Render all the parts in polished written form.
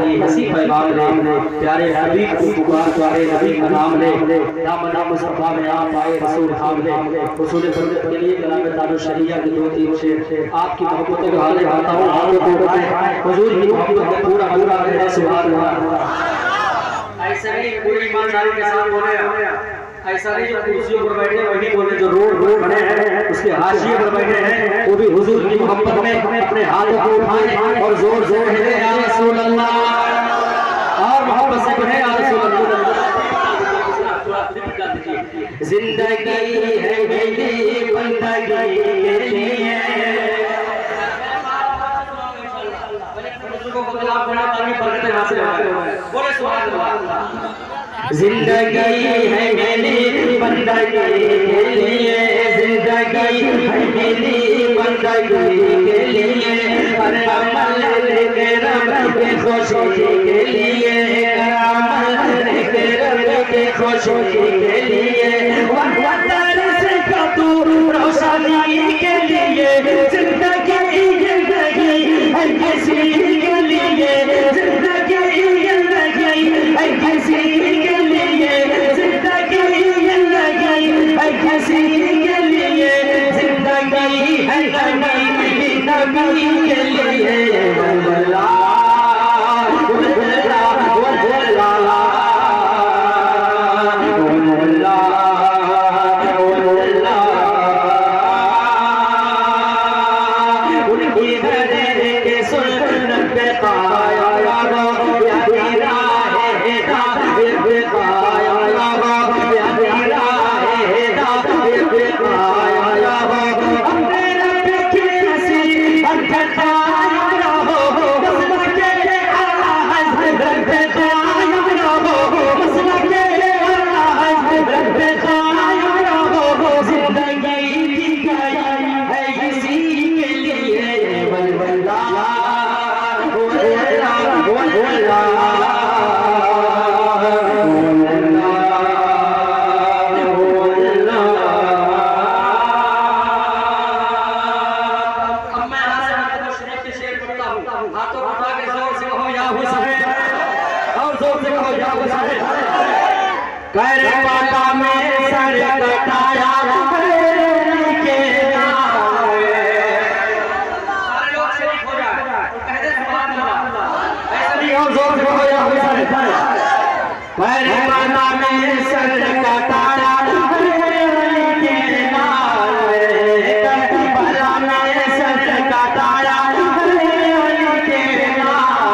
तेरी हंसी पैगाम ले, प्यारे हबीब को पुकार, प्यारे नबी का नाम ले, दामन मुस्तफा में आप आए रसूल थाम ले। हुसूल बरकत के लिए कलाम तारो शरिया के 2-3 शेर आपकी मोहब्बत को हाले आता हूं, हाथों को उठाए हुजूर की मोहब्बत में पूरा पूरा रहे सुभान अल्लाह। ऐसा नहीं पूरी ईमानदारी के साथ बोले, ऐसा नहीं जो कुर्सियों पर बैठे वही बोले, जो रोड बने हैं उसके हाशिए पर बैठे हैं वो भी हुजूर की मोहब्बत में अपने हाथों को उठाए और जोर जोर है या रसूल अल्लाह, और मोहब्बत से कहे या रसूल अल्लाह। जिंदगी है मेरी बंदगी के लिए, बोले सुभान अल्लाह। जिंदगी है मेरी बंदगी के लिए, जिंदगी है मेरी बंदगी के लिए, हर अमल लेके रब के खुशी के लिए, हर अमल लेके रब के खुशी के लिए, वतन से का तू रोशनी के लिए, जिंदगी है किसी के लिए, जिंदगी है किसी के लिए, जिंदगी है किसी के लिए, जिंदगी है नबी के लिए। अल्लाह करबला में सर कटाया के नावे, सारे लोग शरीक हो जाए तो कह दे सुभान अल्लाह। ऐसा नहीं और जोर से हो या करबला में सर कटाया के नावे, करबला में सर कटाया के नावे,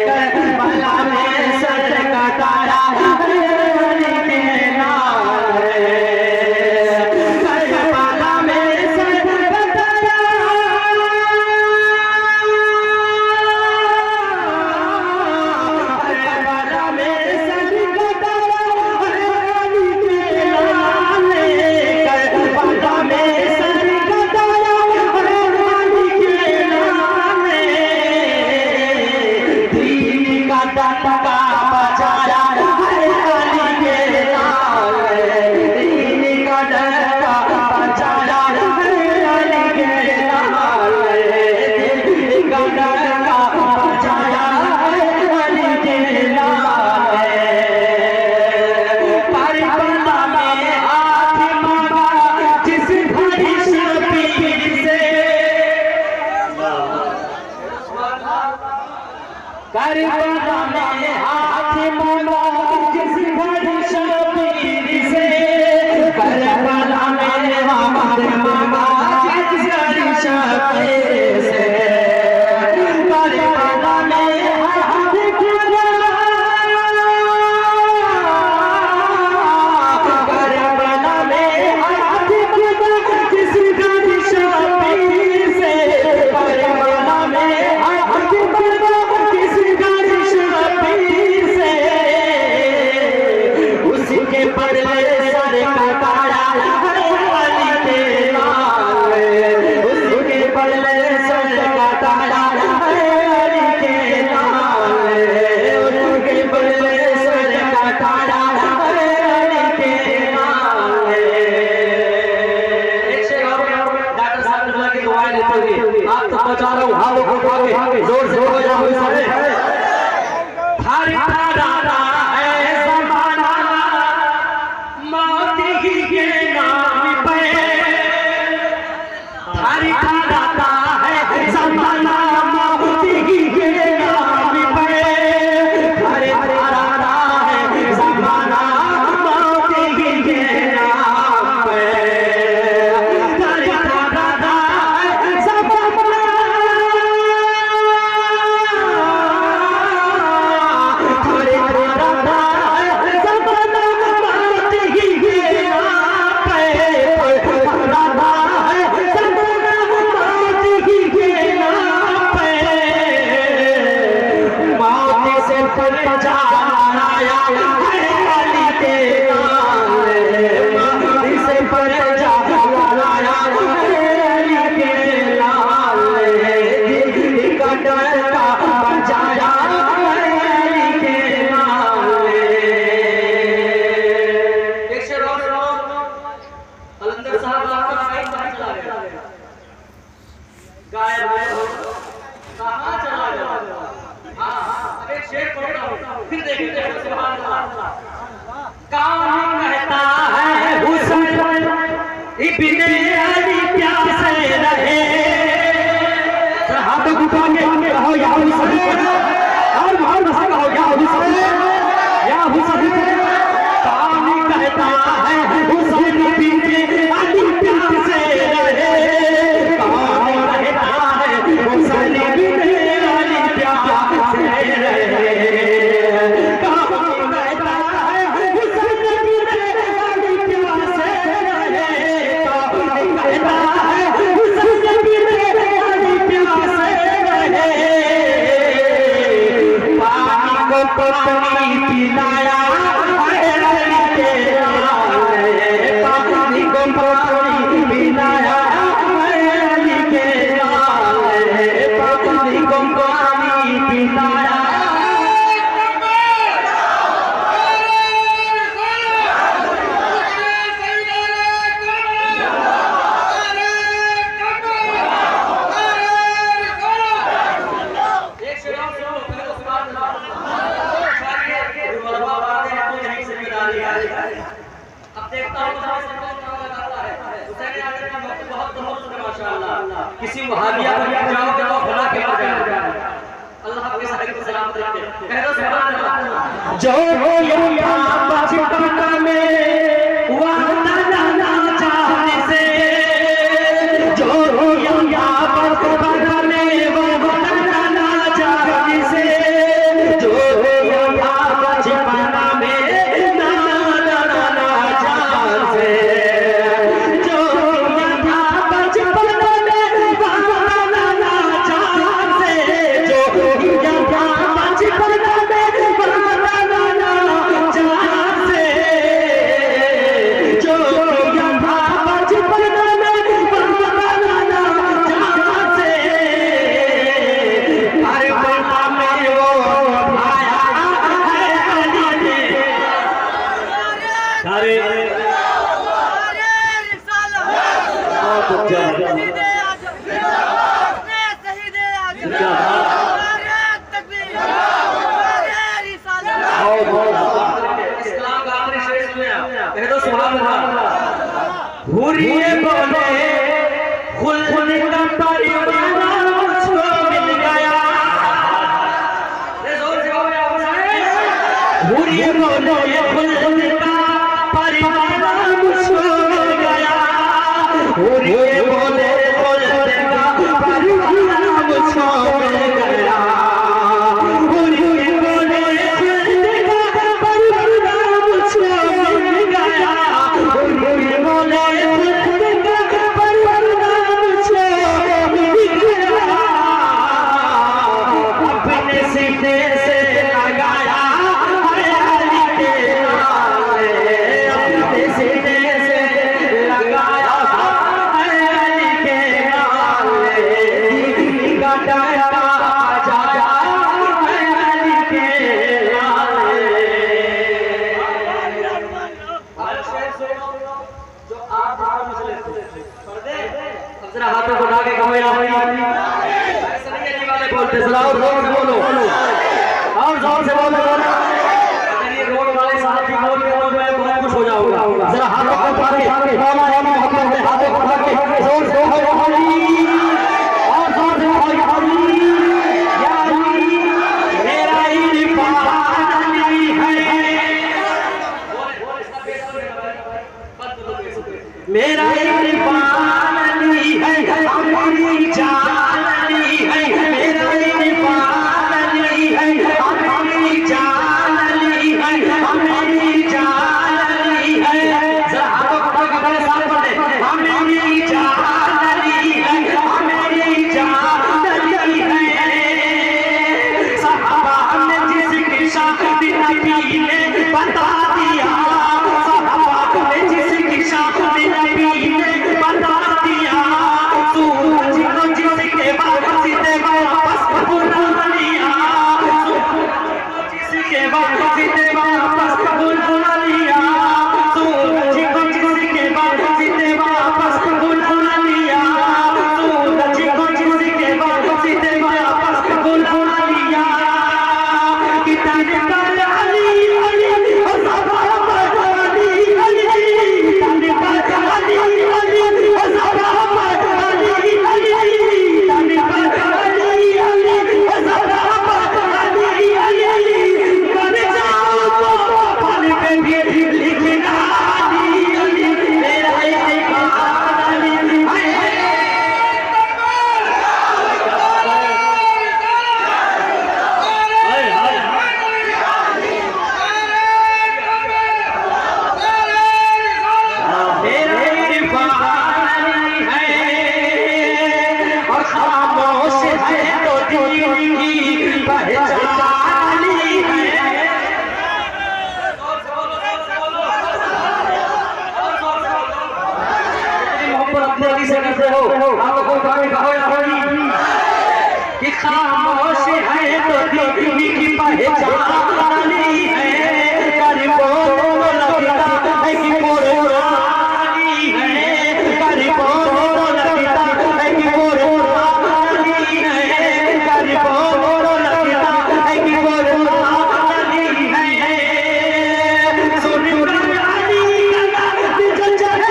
करबला में सर कटाया करबला में हाथ मांगा जिस घड़ी शबीर से, करबला में हाथ मांगा जिस घड़ी शबीर से, करबला में हाथ करबला में हाथ जिस घड़ी शबीर से, करबला में हाथ उसके बदले सर कटाया अली के नाम पर जाना आया अली के लाल इस पर जाना आया अली के लाल दिल का डरता बजाया अली के लाल। एक शेर और कलंदर साहब आपका साइड कहां चला गया? गायब कहां चला गया? हां एक शेर पढ़ता हूं फिर देखते हैं सुभान अल्लाह। कौन कहता है हुसैन इब्ने अली प्यासे रहे? हाथ उठा के कहो या हुसैन और बहुत कहो या हुसैन या हुसैन। कौन कहता है हुसैन इब्ने अली प्यासे रहे? कौन कहता है हुसैन इब्ने अली प्यासे रहे? पानी पिलाया अली के लाल पानी को पानी पिलाया अली के लाल पानी को पानी पिलाया। अब देखता हूं किसी वहाबिया पर जाओगे तो भला के मर जाएगा। अल्लाह आपके साथ को सलामत रखे। कह दो सुभान अल्लाह। जो या बचपन में वादा ना चाहने से जो या बचपन में वादा ना चाहने से जो या बचपन में हुरिये बोले खुल का परिवार मुझको मिल गया। हुरिये बोले खुल का परिवार मुझको मिल गया। हुरिये बोले खुल का परिवार मुझको मिल गया। हुरिये बोले खुल का परिवार मुझको मिल गया। हुरिये बोले हाथों को उठा के कहो या ऐसा नहीं वाले बोलते जरा और जोर से बोलो और जोर से बोलो। अगर ये रोड वाले साहब की बोल के मैं बहुत खुश हो जाऊंगा। जरा हाथों को उठा के हाथों को उठा के जोर से बोलो और जोर से बोलो या अली मेरा इरफान अली है। मेरा इरफान अली है मेरी जान अली है। मेरा इरफान अली है मेरी जान खामोश है तो दिल की पहचान है, गरीबों को लगता है कि पुरानी है, गरीबों को लगता है कि पुरानी है, गरीबों को लगता है कि पुरानी है। सुन पुरानी का दिल चले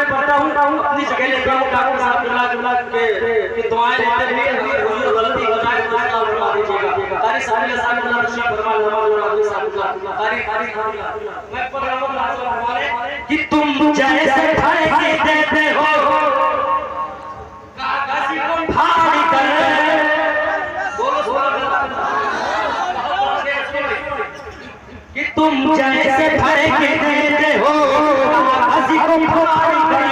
अपनी जगह ले डॉक्टर साहब के दुआएं लेते हुए हुजूर गलती हो जाए तो उसका उठा दीजिएगा। तारीख सारी साहब अल्लाह रशीद फरमा नमाज साहब तारीख मैं प्रोग्राम हमारे कि तुम जैसे भाई देते हो कागज को फाड़ कर बोलो कि तुम जैसे भाई देते हो कागज को फाड़ कर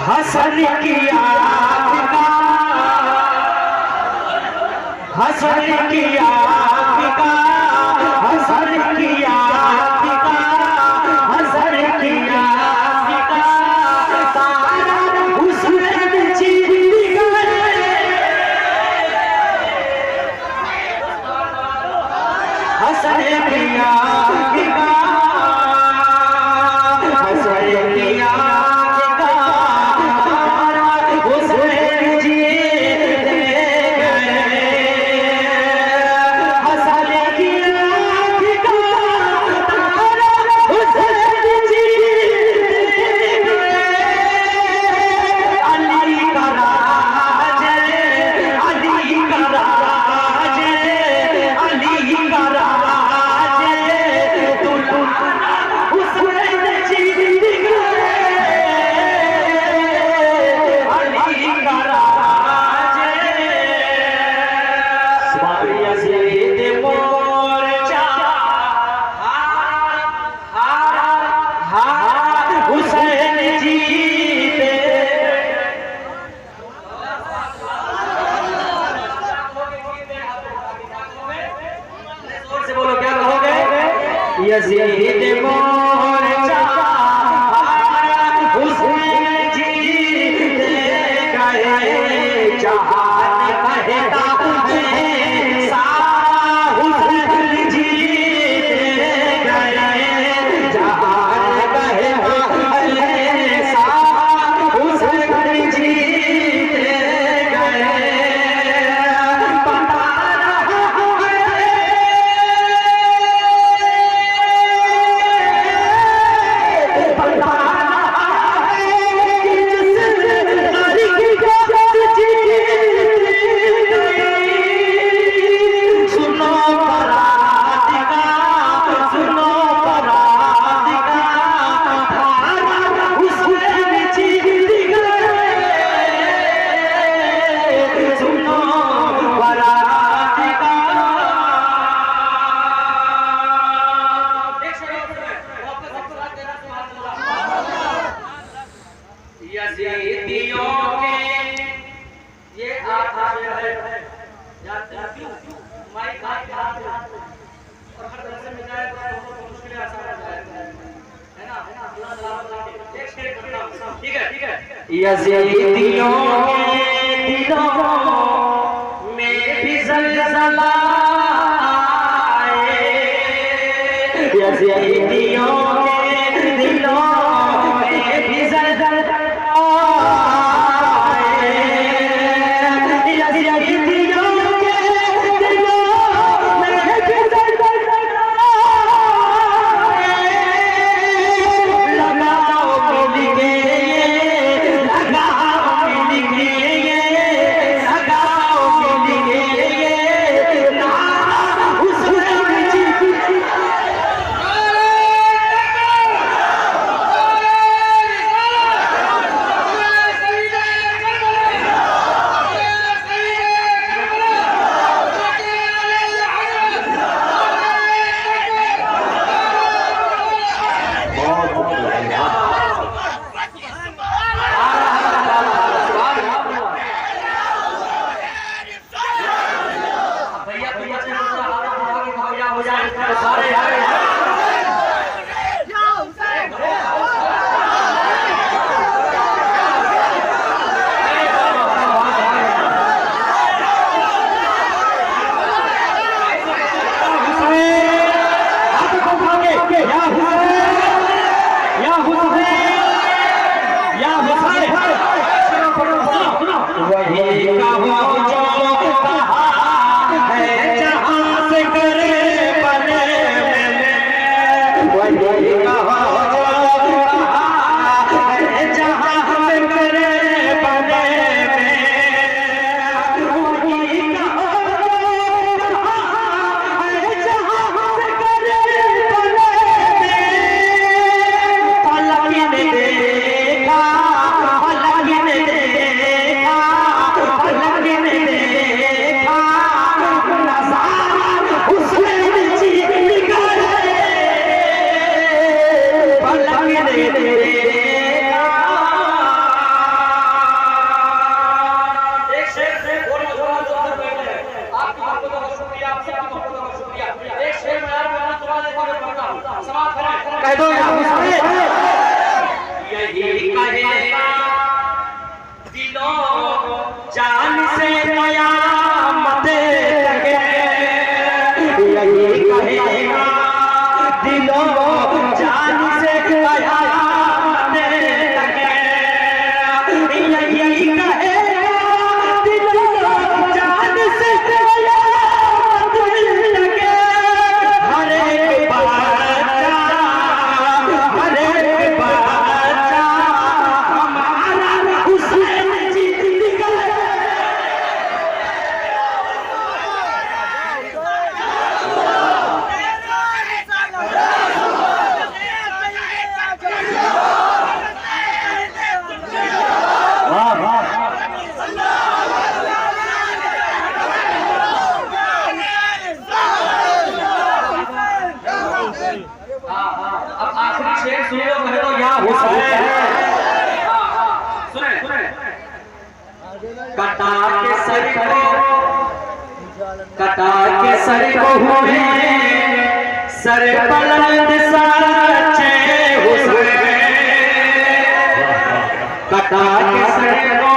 हसन किया हसन किया हसन किया हसन किया तारा हुस्न चीर गए हसन किया यजीद मोर्चा हुसैन जीते। से बोलो क्या कहोगे? यजीद मोर्चा हुसैन जीते गए, जहान कहता है सारा हुसैन जीते गए, जहान कहता है सारा हुसैन जीते गए। पता यजीदियों के ये आखा है माइक हाथ और हर तरह से मिल जाए तो मुश्किल आसान हो जाएगा, है ना? अल्लाह सलामत रखे। एक शेर करता हूं, ठीक है? यजीदियों के दिलों में भी ज़लज़ला आए, यजीदियों के दिलों में भी ज़लज़ला कह दो यही कहेगा दिलों जान से कयामत तक, यही कहेगा दिलों जान से कयामत तक, यही कहेगा दिलों जान से कयामत तक। हर एक बात हर एक बात कटा के सर को हुए सर बुलंद सच्चे हुस्न, कटा के सर को